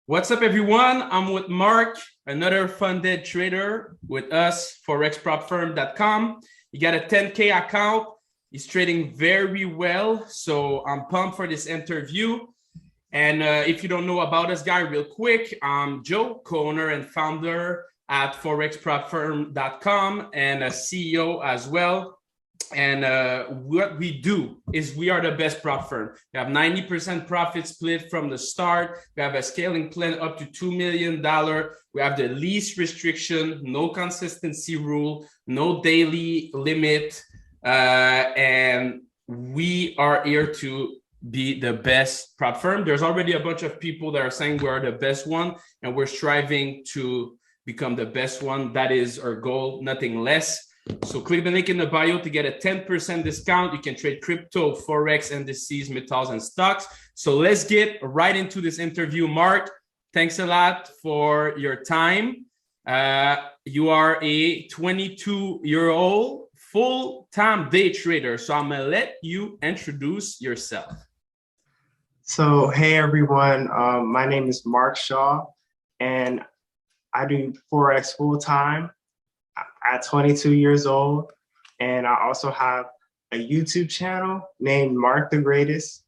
What's up, everyone? I'm with Mark, another funded trader with us, ForexPropFirm.com. He got a 10K account. He's trading very well, so I'm pumped for this interview. And if you don't know about us, guy, real quick, I'm Joe, co-owner and founder at ForexPropFirm.com and a CEO as well. And what we do is we are the best prop firm. We have 90% profit split from the start. We have a scaling plan up to $2 million. We have the least restriction, no consistency rule, no daily limit. And we are here to be the best prop firm. There's already a bunch of people that are saying we're the best one, and we're striving to become the best one. That is our goal, nothing less. So click the link in the bio to get a 10% discount. You can trade crypto, Forex, indices, metals, and stocks. So let's get right into this interview. Mark, thanks a lot for your time. You are a 22-year-old full-time day trader. So I'm going to let you introduce yourself. So, hey, everyone. My name is Mark Shaw, and I do Forex full-time at 22 years old. And I also have a YouTube channel named MarcTheGreatest.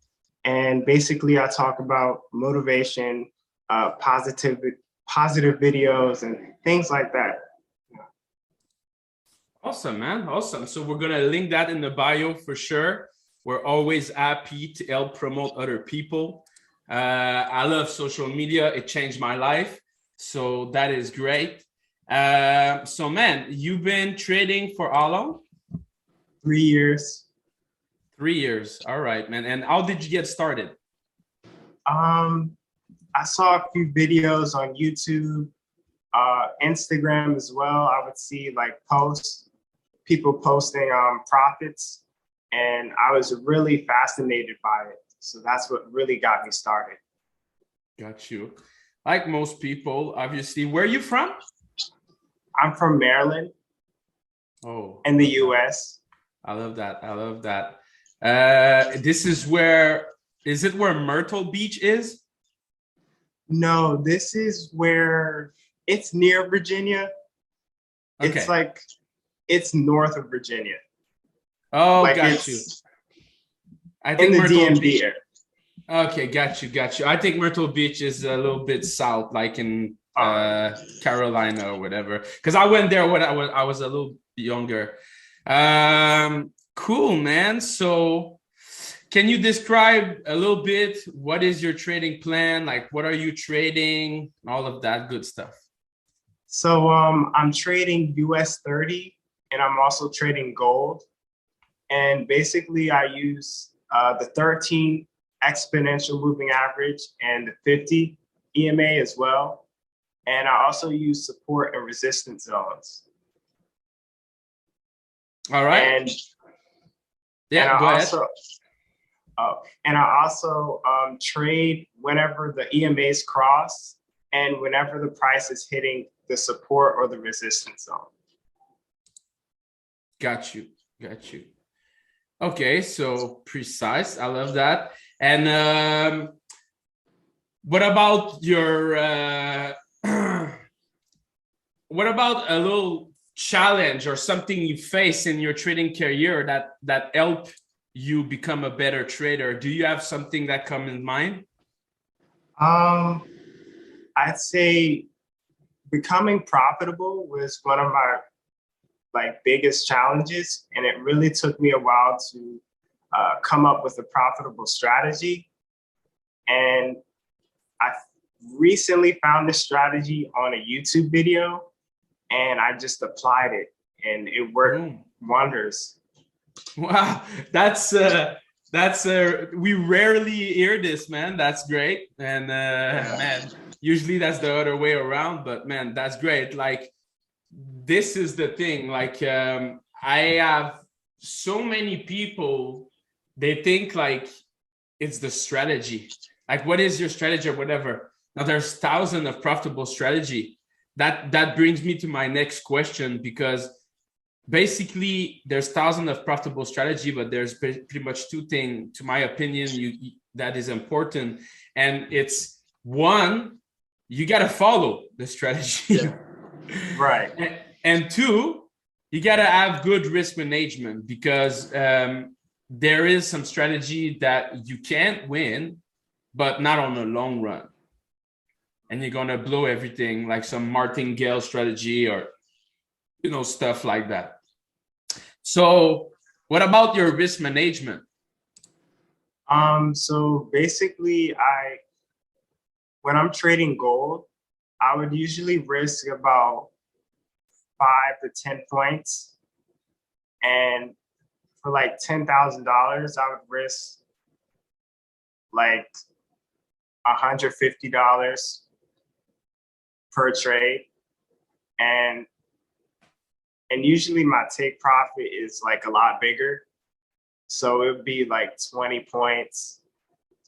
And basically I talk about motivation, positive videos and things like that. Awesome, man. Awesome. So we're going to link that in the bio for sure. We're always happy to help promote other people. I love social media. It changed my life. So that is great. So man, you've been trading for how long? 3 years. 3 years. All right, man. And how did you get started? I saw a few videos on YouTube, Instagram as well. I would see like people posting profits, and I was really fascinated by it. So that's what really got me started. Got you. Like most people, obviously. Where are you from? I'm from Maryland. Oh, in the US. I love that. I love that. This is where, is it where Myrtle Beach is? No, this is where it's near Virginia. Okay. It's north of Virginia. Oh, like got you. I think in the Myrtle DMV Beach. area. Okay, got you. I think Myrtle Beach is a little bit south, like in Carolina or whatever, because I went there when I was a little younger. Cool, man. So can you describe a little bit what is your trading plan, like what are you trading, all of that good stuff? So I'm trading US 30 and I'm also trading gold, and basically I use the 13 exponential moving average and the 50 EMA as well. And I also use support and resistance zones. All right. And yeah, go ahead. And I also trade whenever the EMAs cross and whenever the price is hitting the support or the resistance zone. Got you. Okay, so precise. I love that. And what about your what about a little challenge or something you face in your trading career that helped you become a better trader? Do you have something that comes in mind? I'd say becoming profitable was one of my biggest challenges, and it really took me a while to come up with a profitable strategy. And I recently found this strategy on a YouTube video, and I just applied it, and it worked wonders. Wow, that's we rarely hear this, man. That's great. And man, usually that's the other way around, but man, that's great. Like, this is the thing. Like, I have so many people, they think like it's the strategy. Like, what is your strategy or whatever? Now there's thousands of profitable strategy. That brings me to my next question, because basically there's thousands of profitable strategy, but there's pretty much two things, to my opinion, that is important. And it's one, you got to follow the strategy. Yeah. Right. And two, you got to have good risk management, because there is some strategy that you can't win, but not on the long run. And you're going to blow everything, like some martingale strategy or, stuff like that. So what about your risk management? So basically when I'm trading gold, I would usually risk about 5 to 10 points. And for like $10,000, I would risk like $150 per trade. And usually my take profit is like a lot bigger. So it would be like 20 points,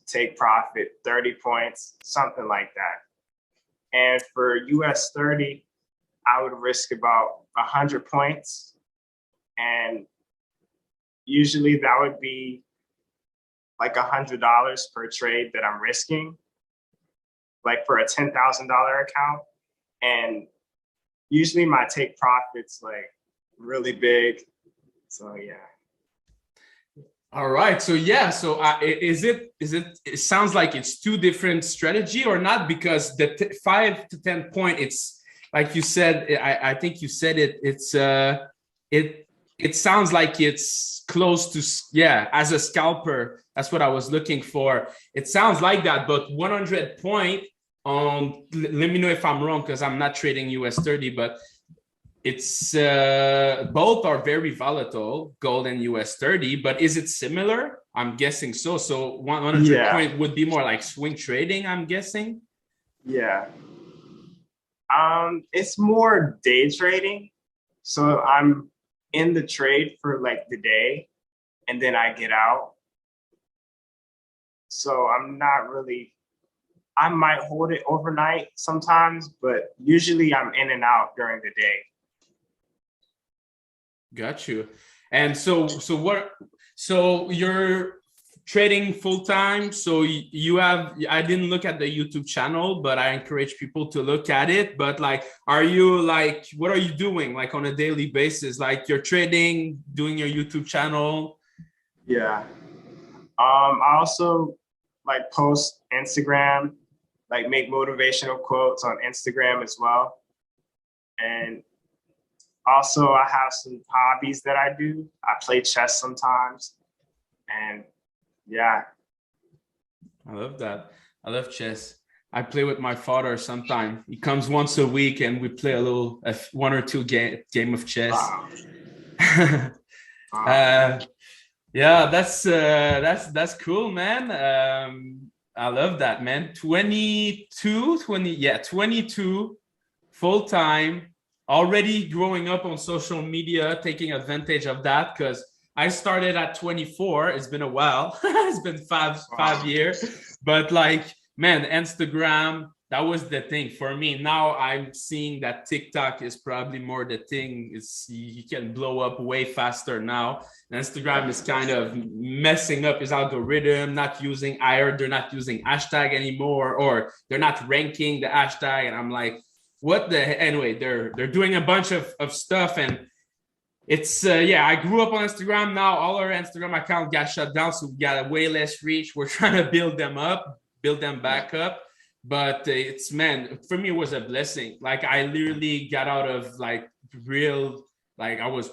take profit, 30 points, something like that. And for US 30, I would risk about 100 points. And usually that would be like $100 per trade that I'm risking, like for a $10,000 account. And usually my take profit's like really big. So yeah. All right. So yeah. So it sounds like it's two different strategy or not, because the 5 to 10 point, it's like you said, I think you said it. It sounds like it's close to, as a scalper, that's what I was looking for. It sounds like that, but 100 point on, let me know if I'm wrong, because I'm not trading US 30, but it's both are very volatile, gold and US 30, but is it similar? I'm guessing so. So 100 point would be more like swing trading, I'm guessing. Yeah. It's more day trading. So I'm in the trade for like the day and then I get out. So I'm not really, I might hold it overnight sometimes, but usually I'm in and out during the day. Got you. And so you're trading full time. So I didn't look at the YouTube channel, but I encourage people to look at it. But like, what are you doing like on a daily basis? Like you're trading, doing your YouTube channel? Yeah. I also like post Instagram, like make motivational quotes on Instagram as well. And also I have some hobbies that I do. I play chess sometimes. And yeah. I love that. I love chess. I play with my father sometimes. He comes once a week and we play a one or two game of chess. Wow. Yeah, that's cool, man. I love that, man. 22 full time, already growing up on social media, taking advantage of that, because I started at 24. It's been a while. It's been five years, but like, man, Instagram, that was the thing for me. Now I'm seeing that TikTok is probably more the thing. You can blow up way faster now. Instagram is kind of messing up his algorithm, not using they're not using hashtag anymore, or they're not ranking the hashtag. And I'm like, what the heck? Anyway, they're doing a bunch of stuff, and it's I grew up on Instagram. Now all our Instagram accounts got shut down, so we got way less reach. We're trying to build them back up. But it's, man, for me, it was a blessing. Like I literally got out of like real, like I was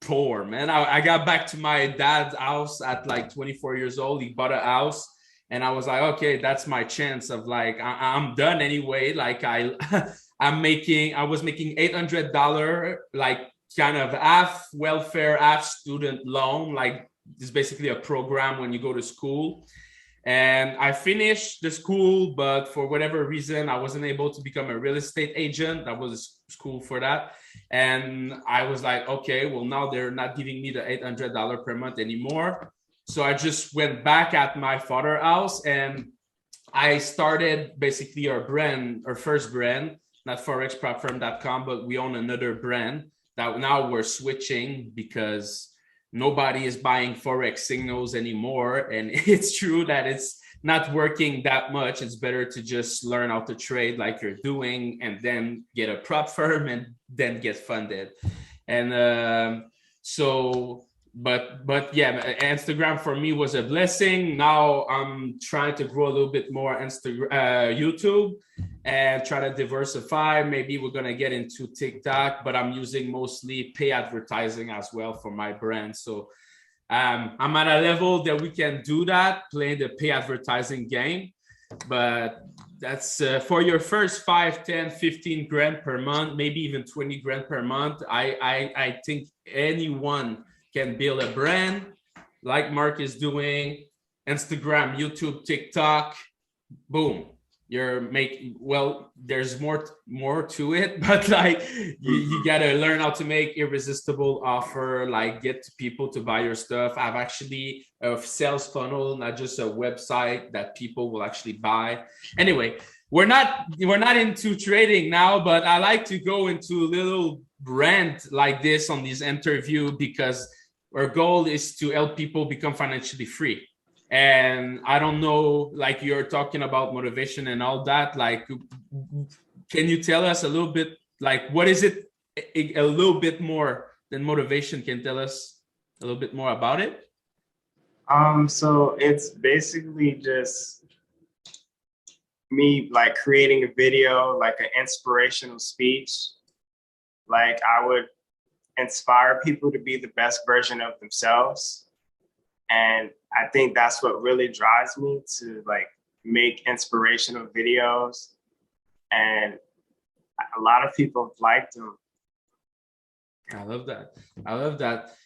poor, man. I got back to my dad's house at like 24 years old. He bought a house, and I was like, okay, that's my chance of like, I'm done anyway. Like I was making $800, like kind of half welfare, half student loan. Like it's basically a program when you go to school. And I finished the school, but for whatever reason, I wasn't able to become a real estate agent. That was school for that. And I was like, okay, well, now they're not giving me the $800 per month anymore. So I just went back at my father's house, and I started basically our first brand, not forexpropfirm.com, but we own another brand that now we're switching because nobody is buying Forex signals anymore. And it's true that it's not working that much. It's better to just learn how to trade like you're doing and then get a prop firm and then get funded. And but yeah, Instagram for me was a blessing. Now I'm trying to grow a little bit more YouTube and try to diversify. Maybe we're gonna get into TikTok, but I'm using mostly pay advertising as well for my brand. So I'm at a level that we can do that, playing the pay advertising game. But that's for your first 5, 10, 15 grand per month, maybe even 20 grand per month. I think anyone can build a brand like Marc is doing. Instagram, YouTube, TikTok, boom. You're making, well, there's more to it, but like you gotta learn how to make irresistible offer, like get people to buy your stuff. I've actually a sales funnel, not just a website that people will actually buy. Anyway, we're not into trading now, but I like to go into a little rant like this on these interview because our goal is to help people become financially free. And I don't know, like you're talking about motivation and all that, like, can you tell us a little bit, like, what is it a little bit more than motivation? Can tell us a little bit more about it? So it's basically just me like creating a video, like an inspirational speech. Like I would inspire people to be the best version of themselves. And I think that's what really drives me to like make inspirational videos. And a lot of people have liked them. I love that. I love that.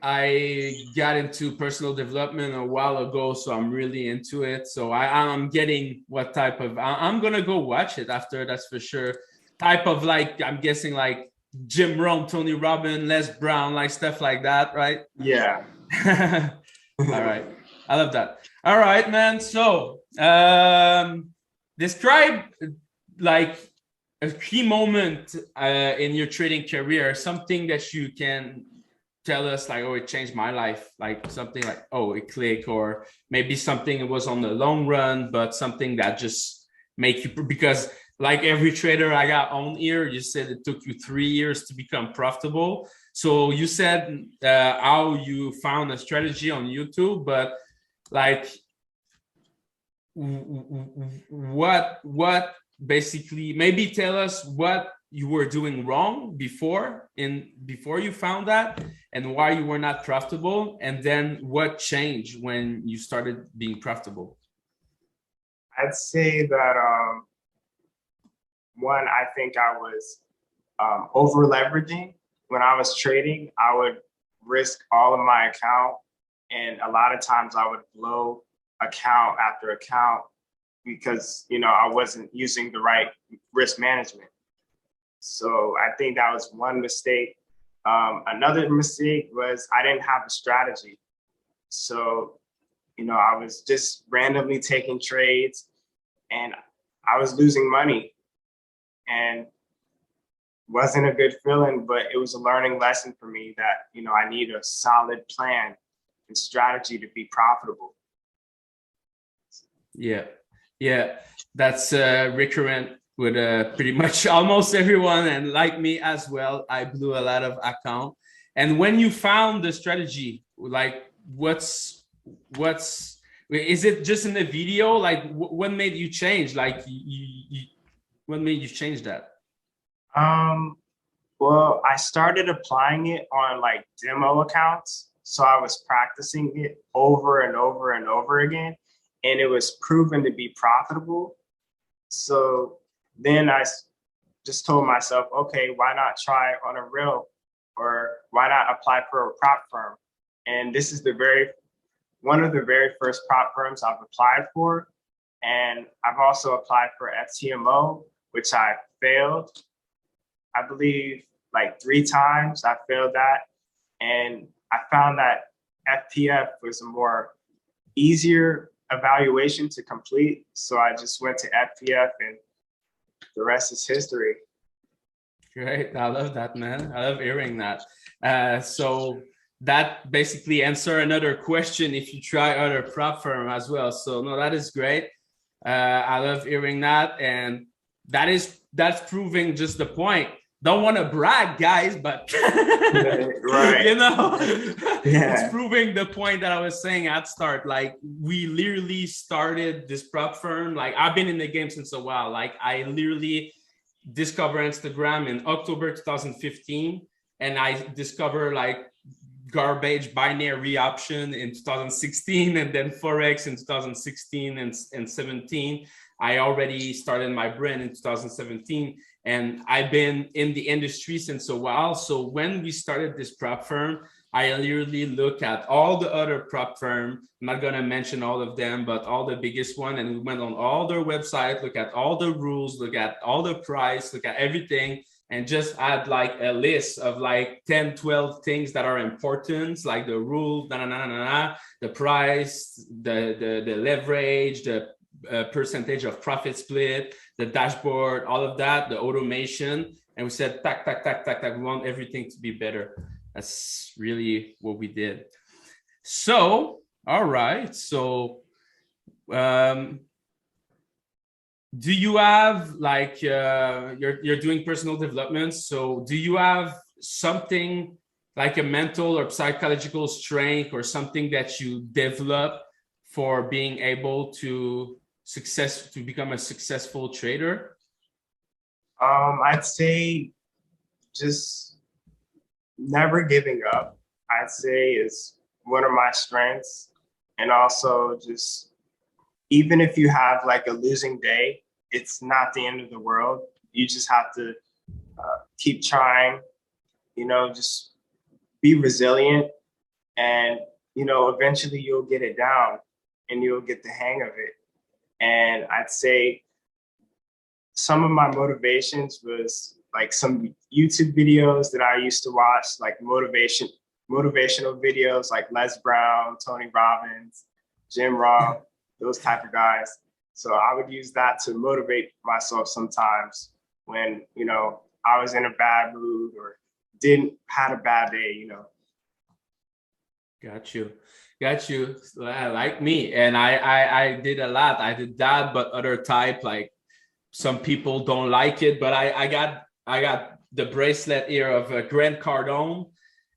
I got into personal development a while ago, so I'm really into it. So I'm getting what type of, I'm going to go watch it after, that's for sure. Type of like, I'm guessing like Jim Rohn, Tony Robbins, Les Brown, like stuff like that, right? Yeah. All right. I love that. All right, man. So describe like a key moment in your trading career, something that you can tell us like, oh, it changed my life, like something like, oh, it clicked, or maybe something it was on the long run, but something that just make you, because like every trader I got on here, you said it took you 3 years to become profitable. So you said how you found a strategy on YouTube, but like what basically, maybe tell us what you were doing wrong before you found that and why you were not profitable, and then what changed when you started being profitable. I'd say that one, I think I was over leveraging. When I was trading, I would risk all of my account. And a lot of times I would blow account after account because, you know, I wasn't using the right risk management. So I think that was one mistake. Another mistake was I didn't have a strategy. So, you know, I was just randomly taking trades and I was losing money. And wasn't a good feeling, but it was a learning lesson for me that, you know, I need a solid plan and strategy to be profitable. Yeah, that's recurrent with pretty much almost everyone, and like me as well. I blew a lot of account. And when you found the strategy, like what's is it just in the video? Like what made you change? Like what made you change that? Well, I started applying it on like demo accounts. So I was practicing it over and over and over again, and it was proven to be profitable. So then I just told myself, okay, why not try on a real, or why not apply for a prop firm? And this is one of the very first prop firms I've applied for. And I've also applied for FTMO, which I failed. I believe like 3 times I failed that. And I found that FPF was a more easier evaluation to complete. So I just went to FPF and the rest is history. Great. I love that, man. I love hearing that. So that basically answer another question if you try other prop firm as well. So no, that is great. I love hearing that, and that's proving just the point. Don't want to brag, guys, but right. you know, Yeah. it's proving the point that I was saying at start. Like, we literally started this prop firm. Like, I've been in the game since a while. Like, I literally discovered Instagram in October 2015, and I discovered like garbage binary option in 2016, and then Forex in 2016 and 17. I already started my brand in 2017, and I've been in the industry since a while. So when we started this prop firm, I literally look at all the other prop firm. I'm not going to mention all of them, but all the biggest one. And we went on all their website, look at all the rules, look at all the price, look at everything, and just add like a list of like 10, 12 things that are important, like the rule, the price, the leverage, the percentage of profit split, the dashboard, all of that, the automation. And we said, tack, tack, tack, tack, tack. We want everything to be better. That's really what we did. So, all right. So, do you have like you're doing personal development? So, do you have something like a mental or psychological strength or something that you develop for being able to become a successful trader? I'd say just never giving up, I'd say, is one of my strengths. And also just, even if you have like a losing day, it's not the end of the world. You just have to keep trying, just be resilient, and, eventually you'll get it down and you'll get the hang of it. And I'd say some of my motivations was like some YouTube videos that I used to watch, like motivational videos like Les Brown, Tony Robbins, Jim Rohn, those type of guys. So I would use that to motivate myself sometimes when, I was in a bad mood or had a bad day, Got you. Like me. And I did a lot. I did that, but other type, like some people don't like it, but I got the bracelet here of Grant Cardone.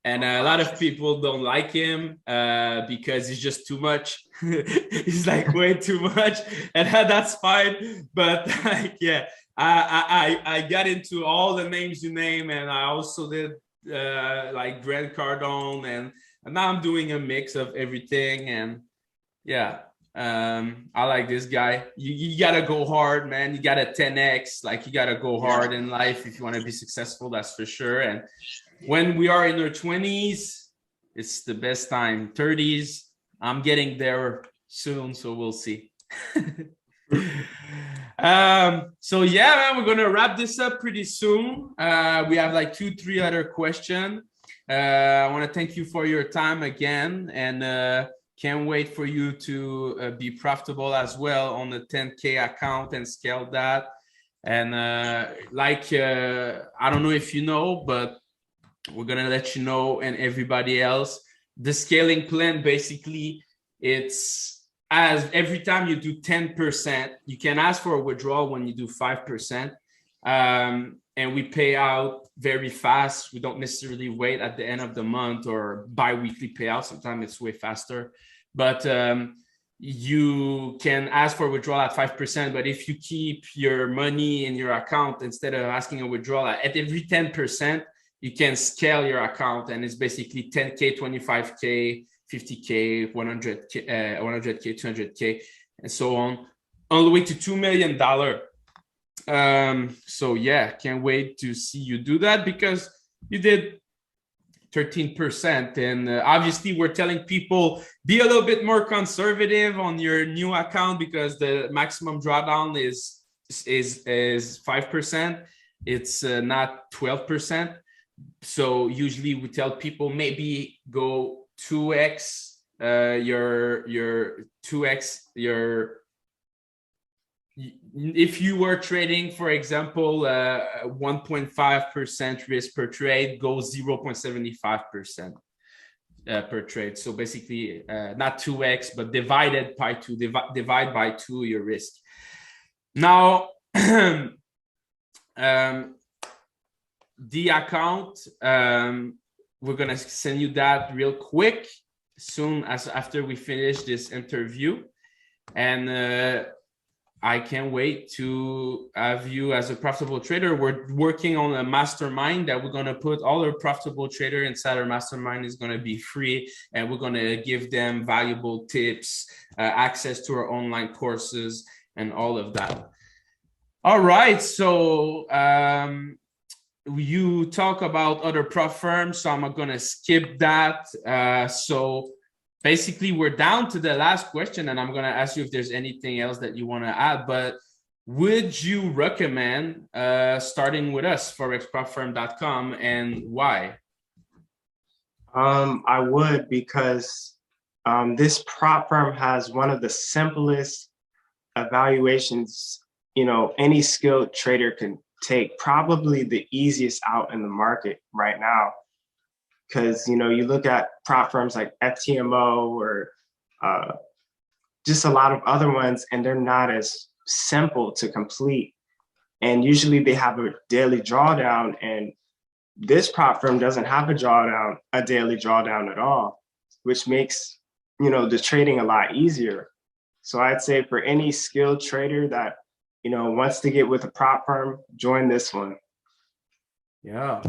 And a lot of people don't like him because he's just too much. He's like way too much, and that's fine. But like, yeah, I got into all the names you name, and I also did like Grant Cardone, and now I'm doing a mix of everything. And yeah, I like this guy. You gotta go hard, man. You gotta 10x. Like, you gotta go hard in life if you want to be successful. That's for sure. And when we are in our 20s, it's the best time. 30s, I'm getting there soon, so we'll see. So yeah, man, we're gonna wrap this up pretty soon. We have like 2-3 other questions. I want to thank you for your time again, and can't wait for you to be profitable as well on the 10K account and scale that. And I don't know if you know, but we're gonna let you know and everybody else. The scaling plan, basically, it's as every time you do 10%, you can ask for a withdrawal when you do 5%. And we pay out very fast. We don't necessarily wait at the end of the month or bi-weekly payout. Sometimes it's way faster. But you can ask for a withdrawal at 5%. But if you keep your money in your account instead of asking a withdrawal at every 10%, you can scale your account. And it's basically 10K, 25K, 50K, 100K, 100K, 200K, and so on the way to $2 million. So yeah, can't wait to see you do that, because you did 13%. And obviously we're telling people, be a little bit more conservative on your new account, because the maximum drawdown is 5%. It's not 12%. So usually we tell people maybe go 2x your if you were trading, for example, 1.5% risk per trade, go 0.75% per trade. So basically, not 2x, but divide by 2 your risk. Now, the account, we're gonna send you that real quick soon as after we finish this interview, and I can't wait to have you as a profitable trader. We're working on a mastermind that we're gonna put all our profitable trader inside. Our mastermind is gonna be free, and we're gonna give them valuable tips, access to our online courses, and all of that. All right, so you talk about other prop firms, so I'm gonna skip that. So basically, we're down to the last question, and I'm gonna ask you if there's anything else that you want to add. But would you recommend starting with us, forexpropfirm.com, and why? I would, because this prop firm has one of the simplest evaluations, any skilled trader can take, probably the easiest out in the market right now. Because, you look at prop firms like FTMO or just a lot of other ones, and they're not as simple to complete. And usually they have a daily drawdown, and this prop firm doesn't have a daily drawdown at all, which makes, the trading a lot easier. So I'd say for any skilled trader that, wants to get with a prop firm, join this one. Yeah.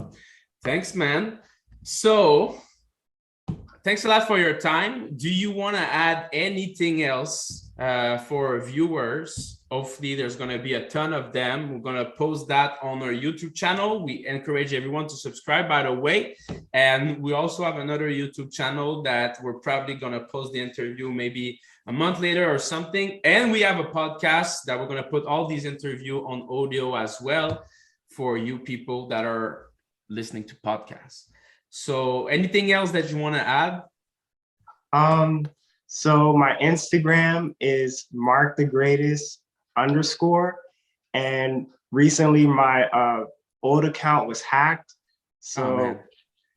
Thanks, man. So thanks a lot for your time. Do you want to add anything else for viewers? Hopefully there's going to be a ton of them. We're going to post that on our YouTube channel. We encourage everyone to subscribe, by the way. And we also have another YouTube channel that we're probably going to post the interview maybe a month later or something. And we have a podcast that we're going to put all these interviews on audio as well for you people that are listening to podcasts. So anything else that you want to add? So my Instagram is MarcTheGreatest _. And recently my old account was hacked. So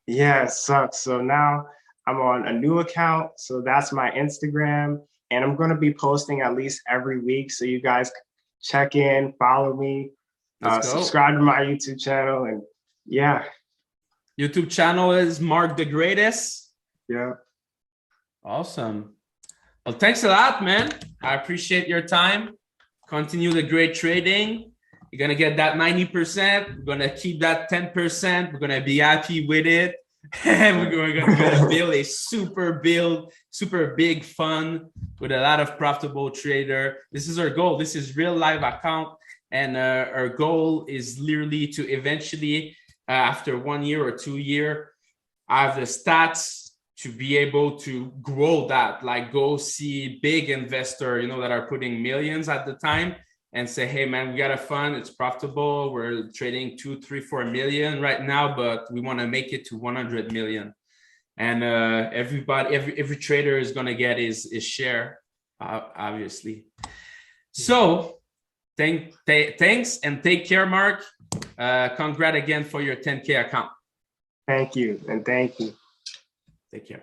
yeah, it sucks. So now I'm on a new account. So that's my Instagram. And I'm going to be posting at least every week. So you guys check in, follow me, subscribe to my YouTube channel. And yeah. YouTube channel is MarcTheGreatest. Yeah. Awesome. Well, thanks a lot, man. I appreciate your time. Continue the great trading. You're going to get that 90%. We're going to keep that 10%. We're going to be happy with it. And we're going to build a super big fund with a lot of profitable trader. This is our goal. This is real live account. And our goal is literally to eventually, after 1 year or 2 years, have the stats to be able to grow that, like go see big investor, that are putting millions at the time and say, hey man, we got a fund, it's profitable. We're trading 2, 3, 4 million right now, but we want to make it to 100 million. And every trader is going to get his share, obviously. So thanks and take care, Marc. Congrats again for your 10K account. Thank you. And thank you. Take care.